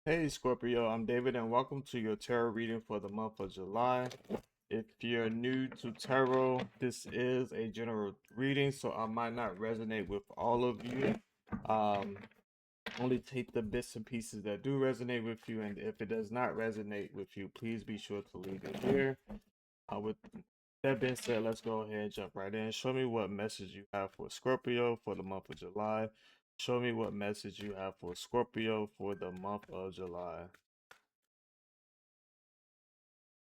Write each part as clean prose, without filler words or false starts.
Hey Scorpio, I'm David and welcome to your tarot reading for the month of July. If you're new to tarot, this is a general reading, so I might not resonate with all of you. Um, Only take the bits and pieces that do resonate with you, and if it does not resonate with you, please be sure to leave it here. With that being said, let's go ahead and jump right in. Show me what message you have for Scorpio for the month of July. Show me what message you have for Scorpio for the month of July.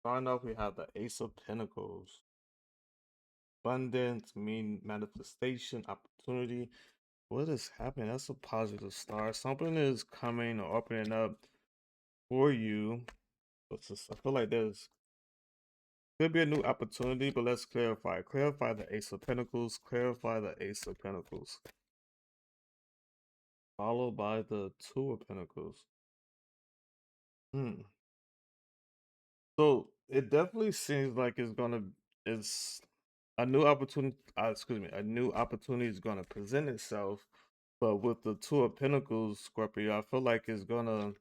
Starting off, we have the Ace of Pentacles. Abundance, mean manifestation, opportunity. What is happening? That's a positive start. Something is coming or opening up for you. I feel like there's could be a new opportunity, but let's clarify. Clarify the Ace of Pentacles. Clarify the Ace of Pentacles. Followed by the Two of Pentacles. Hmm. So it definitely seems like it's a new opportunity. Excuse me, a new opportunity is gonna present itself. But with the Two of Pentacles, Scorpio, I feel like it's gonna.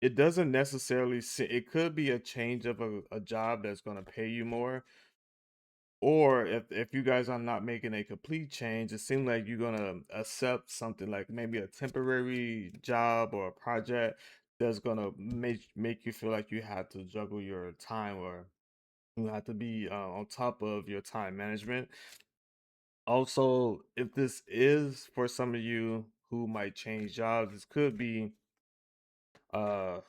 It doesn't necessarily. It could be a change of a job that's gonna pay you more, or if you guys are not making a complete change, it seems like you're gonna accept something like maybe a temporary job or a project that's gonna make you feel like you have to juggle your time or you have to be on top of your time management. Also, if this is for some of you who might change jobs, this could be uh,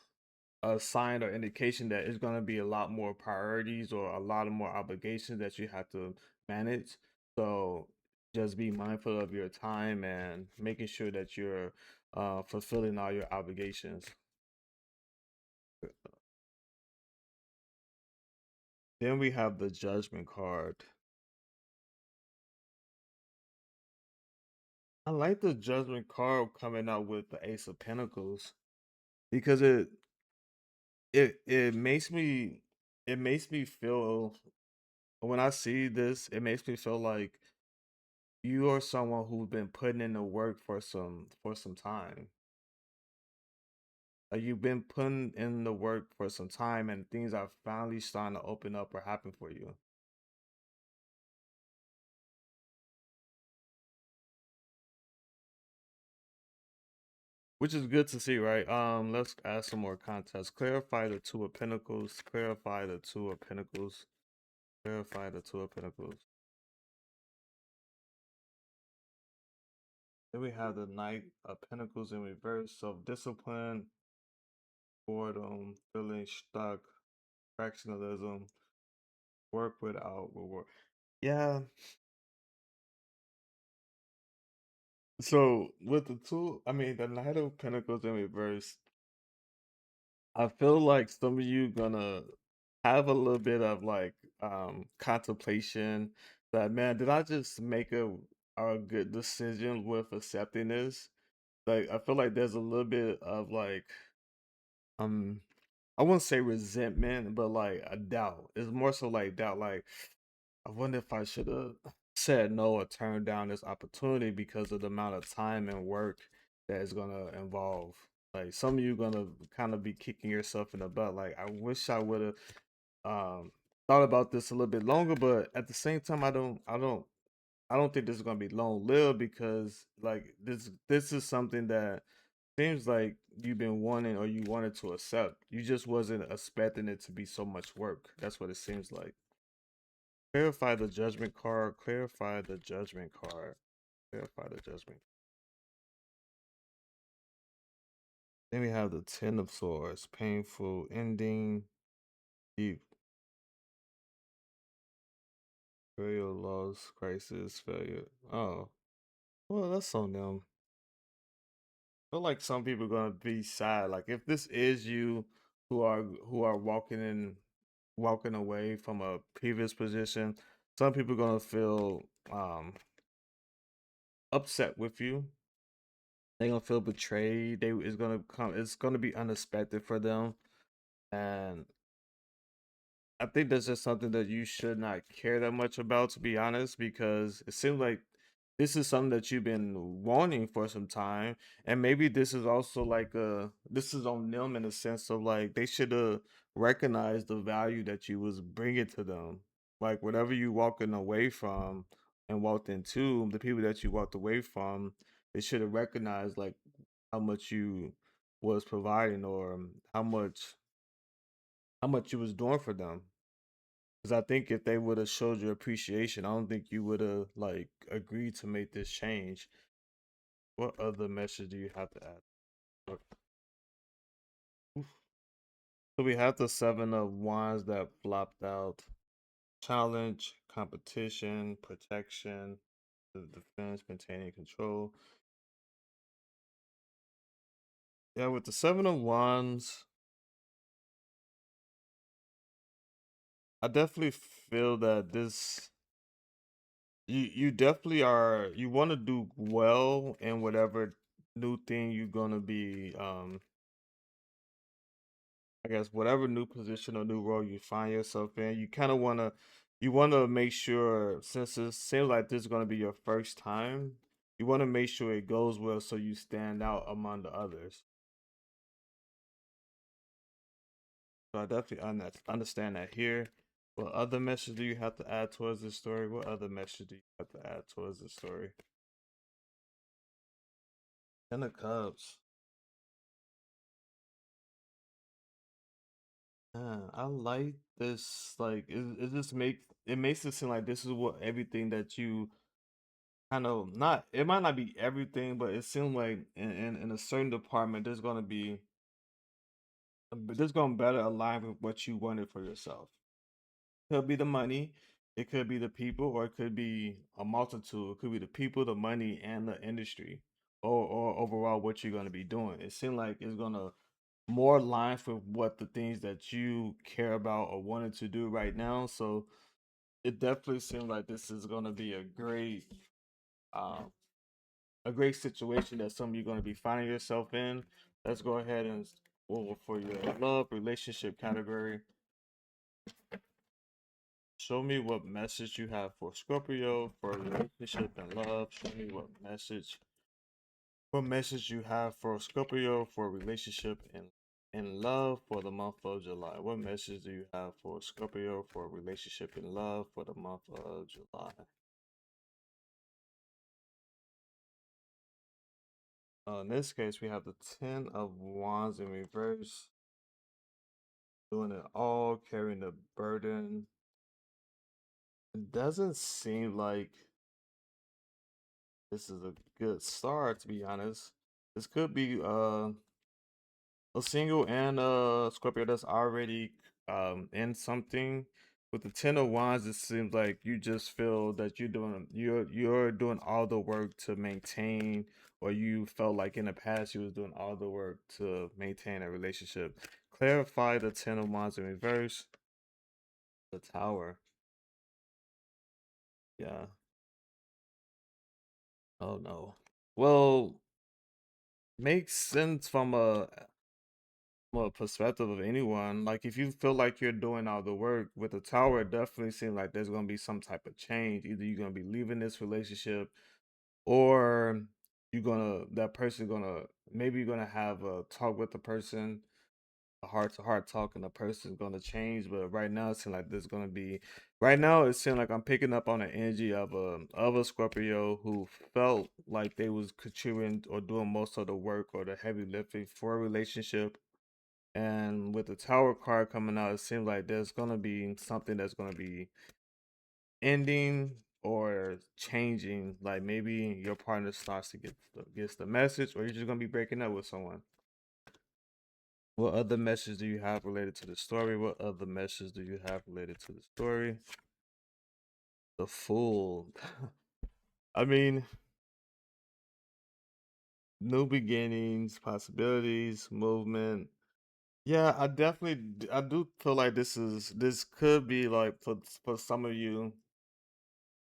a sign or indication that it's going to be a lot more priorities or a lot of more obligations that you have to manage. So just be mindful of your time and making sure that you're fulfilling all your obligations. Then we have the Judgment card. I like the Judgment card coming out with the Ace of Pentacles because it makes me feel when I see this, it makes me feel like you are someone who's been putting in the work for some time. Like you've been putting in the work for some time and things are finally starting to open up or happen for you. Which is good to see, right? Let's add some more context. Clarify the Two of Pentacles. Clarify the Two of Pentacles. Clarify the Two of Pentacles. Then we have the Knight of Pentacles in reverse. Self-discipline, boredom, feeling stuck, fractionalism, work without reward. Yeah. So with the two, I mean the Knight of Pentacles in reverse, I feel like some of you gonna have a little bit of like contemplation that man, did I just make a good decision with accepting this? Like I feel like there's a little bit of like um I wouldn't say resentment, but like a doubt. It's more so like doubt, like I wonder if I should have said no or turned down this opportunity because of the amount of time and work that is gonna involve. Like some of you gonna kind of be kicking yourself in the butt. Like I wish I would have thought about this a little bit longer, but at the same time, I don't think this is gonna be long lived because like this is something that seems like you've been wanting or you wanted to accept. You just wasn't expecting it to be so much work. That's what it seems like. Clarify the Judgment card. Clarify the Judgment card. Clarify the Judgment. Then we have the Ten of Swords. Painful ending. Deep burial, loss, crisis, failure. Oh, well, that's on them. I feel like some people are gonna be sad. Like if this is you who are walking away from a previous position, some people are gonna feel upset with you. They're gonna feel betrayed. It's gonna be unexpected for them. And I think that's just something that you should not care that much about, to be honest, because it seems like this is something that you've been wanting for some time, and maybe this is also like this is on them in a sense of like they should have recognized the value that you was bringing to them, like whatever you walking away from and walked into, the people that you walked away from, they should have recognized like how much you was providing, or how much you was doing for them. Because I think if they would have showed you appreciation, I don't think you would have like agreed to make this change. What other message do you have to add? Oof. So we have the seven of wands that flopped out. Challenge, competition, protection, the defense, maintaining control. Yeah, with the seven of wands, I definitely feel that this you definitely are, you want to do well in whatever new thing you're gonna be I guess whatever new position or new role you find yourself in, you kind of want to make sure, since it seems like this is going to be your first time, you want to make sure it goes well so you stand out among the others. So I definitely understand that here. What other message do you have to add towards this story? What other message do you have to add towards this story? Ten of Cups. I like this. Like it just makes it seem like this is what everything that you kind of, not, it might not be everything, but it seems like in a certain department there's gonna better align with what you wanted for yourself. Could be the money, it could be the people, or it could be a multitude. It could be the people, the money, and the industry, or overall what you're gonna be doing. It seems like it's gonna more align with what the things that you care about or wanted to do right now. So it definitely seems like this is gonna be um a great situation that some of you're going to be finding yourself in. Let's go ahead and well, for your love relationship category, show me what message you have for Scorpio for relationship and love. Show me what message you have for Scorpio for relationship and love for the month of July. What message do you have for Scorpio for relationship and love for the month of July? In this case, we have the Ten of Wands in reverse, doing it all, carrying the burden. It doesn't seem like this is a good start, to be honest. This could be a single and Scorpio that's already in something. With the Ten of Wands, it seems like you just feel that you're doing all the work to maintain, or you felt like in the past you was doing all the work to maintain a relationship. Clarify the Ten of Wands in reverse. The Tower. Yeah. Oh no. Well, makes sense from a perspective of anyone. Like if you feel like you're doing all the work with the tower, it definitely seems like there's gonna be some type of change. Either you're gonna be leaving this relationship, or you're gonna that person gonna maybe you're gonna have a talk with the person, a heart to heart talk, and the person's gonna change. But right now it seems like there's gonna be, right now it seems like I'm picking up on the energy of a Scorpio who felt like they was contributing or doing most of the work or the heavy lifting for a relationship. And with the Tower card coming out, it seems like there's gonna be something that's gonna be ending or changing. Like maybe your partner starts to gets the message, or you're just gonna be breaking up with someone. What other message do you have related to the story? What other message do you have related to the story? The Fool. I mean, new beginnings, possibilities, movement. Yeah, I do feel like this could be like for some of you,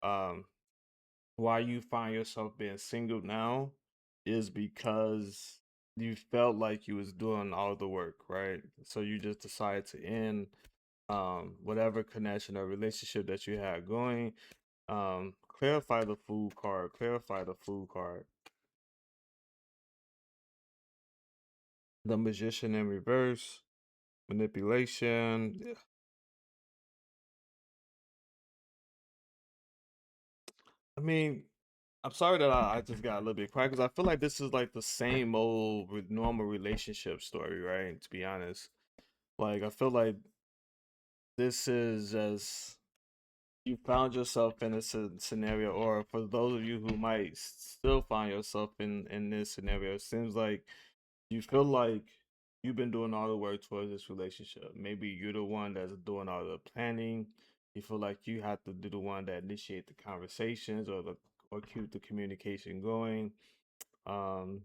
um, why you find yourself being single now is because you felt like you was doing all the work, right? So you just decided to end whatever connection or relationship that you had going. clarify the food card. Clarify the food card. The magician in reverse. Manipulation. Yeah. I mean, I'm sorry that I just got a little bit quiet because I feel like this is like the same old normal relationship story, right? To be honest, like I feel like this is just you found yourself in a scenario, or for those of you who might still find yourself in this scenario, it seems like you feel like you've been doing all the work towards this relationship. Maybe you're the one that's doing all the planning. You feel like you have to do the one that initiate the conversations or keep the communication going. Um,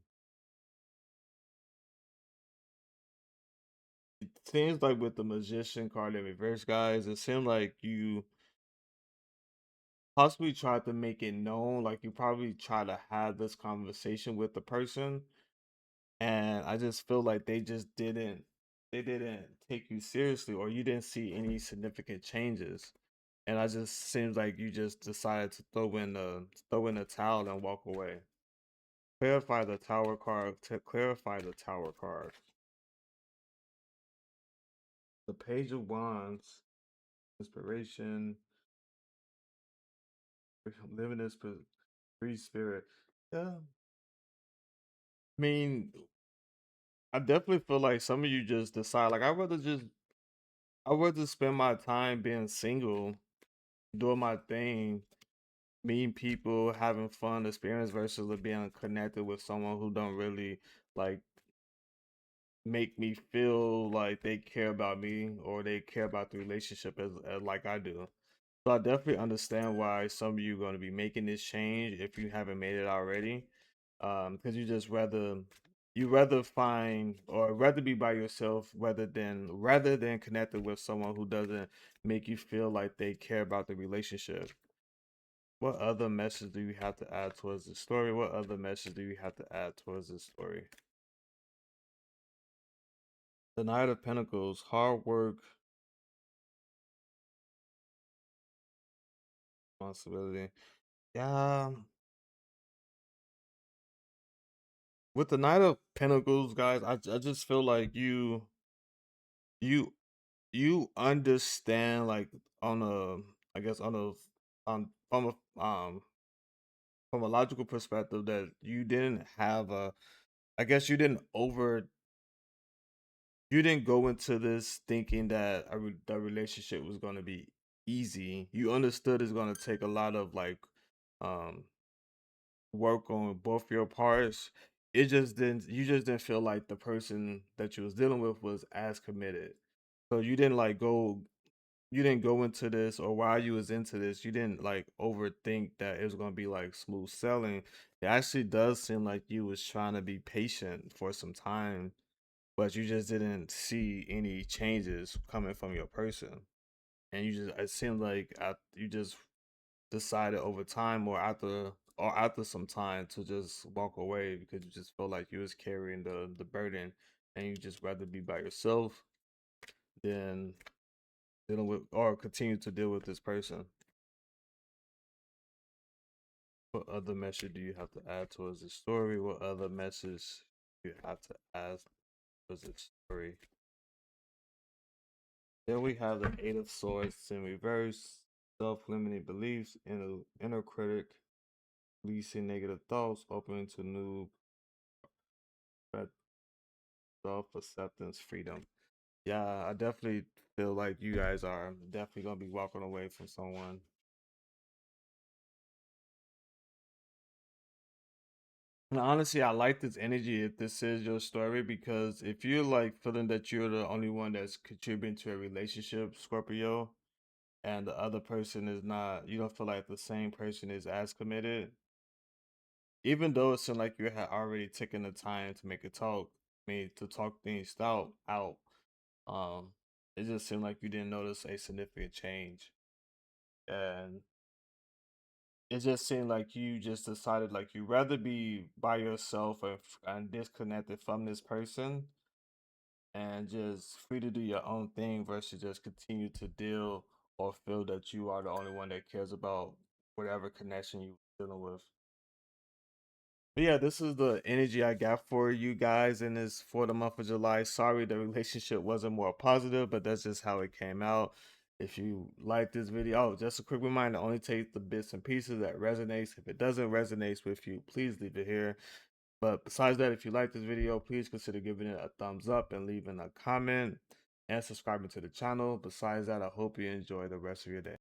it seems like with the magician card in reverse, guys, it seems like you possibly tried to make it known, like you probably try to have this conversation with the person, and I just feel like they didn't take you seriously, or you didn't see any significant changes. And I just seems like you just decided to throw in the towel and walk away. Clarify the tower card. To clarify the tower card. The page of wands, inspiration, living this free spirit. Yeah, I mean, I definitely feel like some of you just decide like I would rather spend my time being single, doing my thing, meeting people, having fun, experience versus being connected with someone who don't really like make me feel like they care about me or they care about the relationship as like I do. So I definitely understand why some of you are going to be making this change if you haven't made it already. Because you rather find or rather be by yourself rather than connected with someone who doesn't make you feel like they care about the relationship. What other message do you have to add towards the story? What other message do you have to add towards the story? The Knight of Pentacles, hard work, responsibility. Yeah, with the Knight of Pentacles, guys, I just feel like you you understand like on a I guess on a from a logical perspective that you didn't have a I guess you didn't go into this thinking that the relationship was going to be easy. You understood it's going to take a lot of like um work on both your parts. You just didn't feel like the person that you was dealing with was as committed. So you didn't go into this, or while you was into this, you didn't like overthink that it was gonna be like smooth selling. It actually does seem like you was trying to be patient for some time, but you just didn't see any changes coming from your person. And it seemed like you just decided over time or after some time to just walk away because you just felt like you was carrying the burden and you just rather be by yourself than dealing with or continue to deal with this person. What other message do you have to add towards the story? What other message you have to add towards the story? Then we have the Eight of Swords in reverse, self-limiting beliefs, inner critic, releasing negative thoughts, opening to new self-acceptance, freedom. Yeah, I definitely feel like you guys are definitely gonna be walking away from someone. And honestly, I like this energy if this is your story because if you're like feeling that you're the only one that's contributing to a relationship, Scorpio, and the other person is not, you don't feel like the same person is as committed, even though it seemed like you had already taken the time to make a talk, I mean, to talk things out, um, it just seemed like you didn't notice a significant change. And it just seemed like you just decided like you rather be by yourself and disconnected from this person and just free to do your own thing versus just continue to deal or feel that you are the only one that cares about whatever connection you dealing with. But yeah, this is the energy I got for you guys in this for the month of July. Sorry the relationship wasn't more positive, but that's just how it came out. If you like this video, oh, just a quick reminder, only take the bits and pieces that resonates. If it doesn't resonate with you, please leave it here. But besides that, if you like this video, please consider giving it a thumbs up and leaving a comment and subscribing to the channel. Besides that, I hope you enjoy the rest of your day.